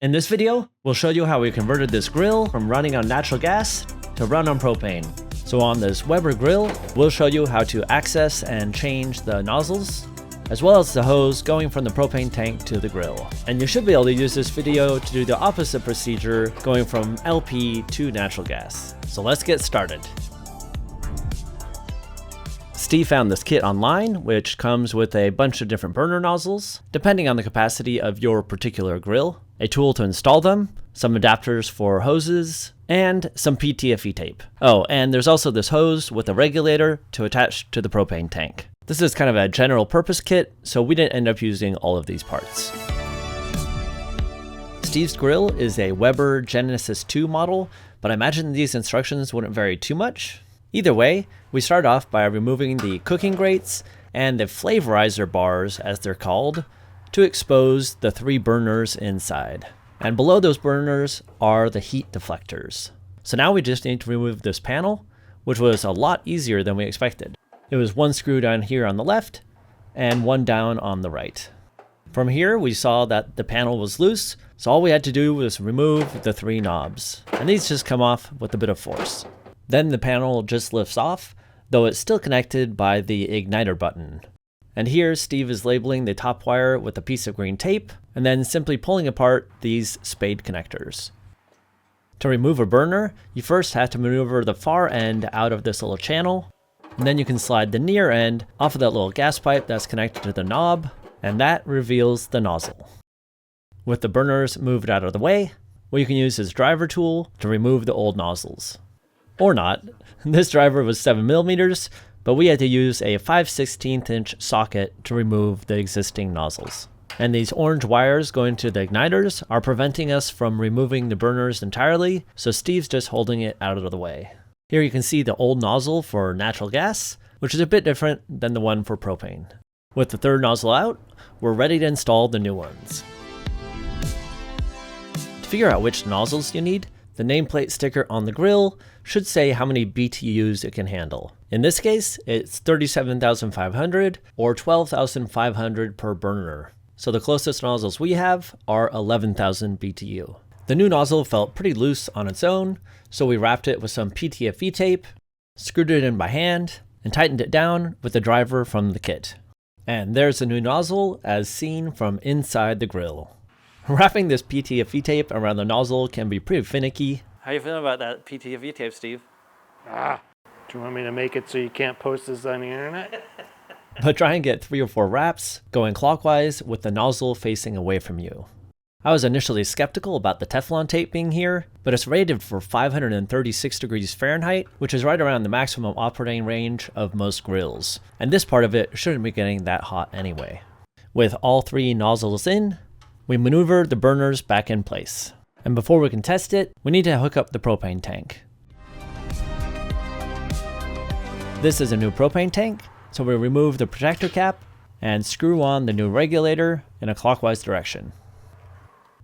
In this video, we'll show you how we converted this grill from running on natural gas to run on propane. So on this Weber grill, we'll show you how to access and change the nozzles, as well as the hose going from the propane tank to the grill. And you should be able to use this video to do the opposite procedure going from LP to natural gas. So let's get started. Steve found this kit online, which comes with a bunch of different burner nozzles, depending on the capacity of your particular grill, a tool to install them, some adapters for hoses, and some PTFE tape. Oh, and there's also this hose with a regulator to attach to the propane tank. This is kind of a general purpose kit, so we didn't end up using all of these parts. Steve's grill is a Weber Genesis 2 model, but I imagine these instructions wouldn't vary too much. Either way, we start off by removing the cooking grates and the flavorizer bars, as they're called, to expose the 3 burners inside. And below those burners are the heat deflectors. So now we just need to remove this panel, which was a lot easier than we expected. It was 1 screw down here on the left and 1 down on the right. From here, we saw that the panel was loose, so all we had to do was remove the 3 knobs. And these just come off with a bit of force. Then the panel just lifts off, though it's still connected by the igniter button. And here Steve is labeling the top wire with a piece of green tape, and then simply pulling apart these spade connectors. To remove a burner, you first have to maneuver the far end out of this little channel, and then you can slide the near end off of that little gas pipe that's connected to the knob, and that reveals the nozzle. With the burners moved out of the way, what you can use is driver tool to remove the old nozzles. Or not. This driver was 7mm, but we had to use a 5/16 inch socket to remove the existing nozzles. And these orange wires going to the igniters are preventing us from removing the burners entirely, so Steve's just holding it out of the way. Here you can see the old nozzle for natural gas, which is a bit different than the one for propane. With the 3rd nozzle out, we're ready to install the new ones. To figure out which nozzles you need, the nameplate sticker on the grill should say how many BTUs it can handle. In this case, it's 37,500 or 12,500 per burner. So the closest nozzles we have are 11,000 BTU. The new nozzle felt pretty loose on its own, so we wrapped it with some PTFE tape, screwed it in by hand, and tightened it down with the driver from the kit. And there's the new nozzle as seen from inside the grill. Wrapping this PTFE tape around the nozzle can be pretty finicky. How you feeling about that PTFE tape, Steve? Do you want me to make it so you can't post this on the internet? But try and get 3 or 4 wraps going clockwise with the nozzle facing away from you. I was initially skeptical about the Teflon tape being here, but it's rated for 536 degrees Fahrenheit, which is right around the maximum operating range of most grills. And this part of it shouldn't be getting that hot anyway. With all 3 nozzles in, we maneuver the burners back in place. And before we can test it, we need to hook up the propane tank. This is a new propane tank, so we remove the protector cap and screw on the new regulator in a clockwise direction.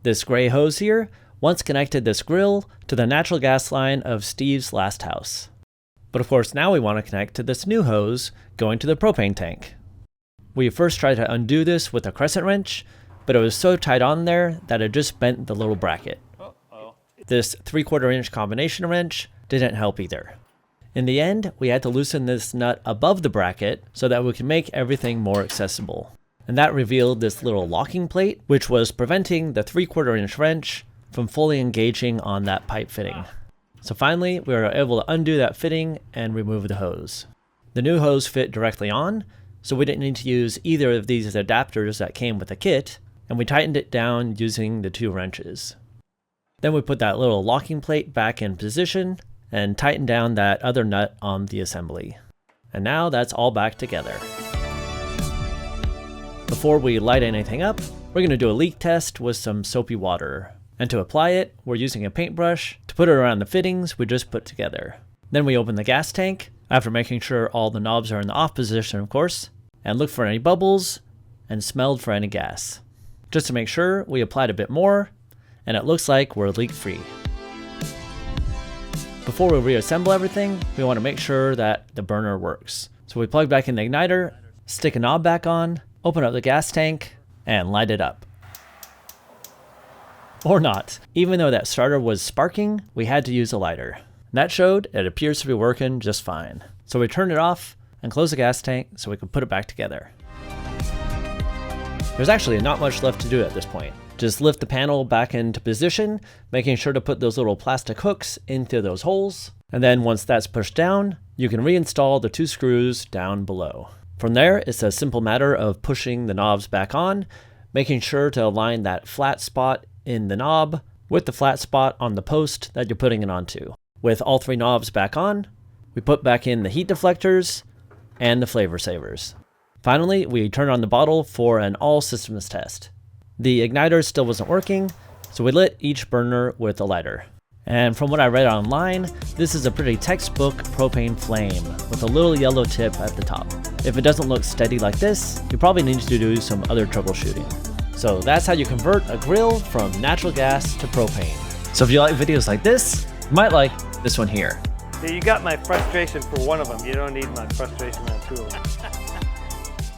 This gray hose here once connected this grill to the natural gas line of Steve's last house. But of course now we want to connect to this new hose going to the propane tank. We first tried to undo this with a crescent wrench, but it was so tight on there that it just bent the little bracket. This 3/4 inch combination wrench didn't help either. In the end, we had to loosen this nut above the bracket so that we could make everything more accessible. And that revealed this little locking plate, which was preventing the 3/4 inch wrench from fully engaging on that pipe fitting. So finally, we were able to undo that fitting and remove the hose. The new hose fit directly on, so we didn't need to use either of these adapters that came with the kit, and we tightened it down using the 2 wrenches. Then we put that little locking plate back in position and tightened down that other nut on the assembly. And now that's all back together. Before we light anything up, we're going to do a leak test with some soapy water. And to apply it, we're using a paintbrush to put it around the fittings we just put together. Then we open the gas tank, after making sure all the knobs are in the off position of course, and look for any bubbles and smelled for any gas. Just to make sure, we applied a bit more, and it looks like we're leak-free. Before we reassemble everything, we want to make sure that the burner works. So we plug back in the igniter, stick a knob back on, open up the gas tank, and light it up. Or not. Even though that starter was sparking, we had to use a lighter. And that showed it appears to be working just fine. So we turned it off and closed the gas tank so we could put it back together. There's actually not much left to do at this point. Just lift the panel back into position, making sure to put those little plastic hooks into those holes. And then once that's pushed down, you can reinstall the 2 screws down below. From there, it's a simple matter of pushing the knobs back on, making sure to align that flat spot in the knob with the flat spot on the post that you're putting it onto. With all 3 knobs back on, we put back in the heat deflectors and the flavor savers. Finally, we turn on the bottle for an all systems test. The igniter still wasn't working, so we lit each burner with a lighter. And from what I read online, this is a pretty textbook propane flame with a little yellow tip at the top. If it doesn't look steady like this, you probably need to do some other troubleshooting. So that's how you convert a grill from natural gas to propane. So if you like videos like this, you might like this one here. You got my frustration for one of them. You don't need my frustration on 2 of them.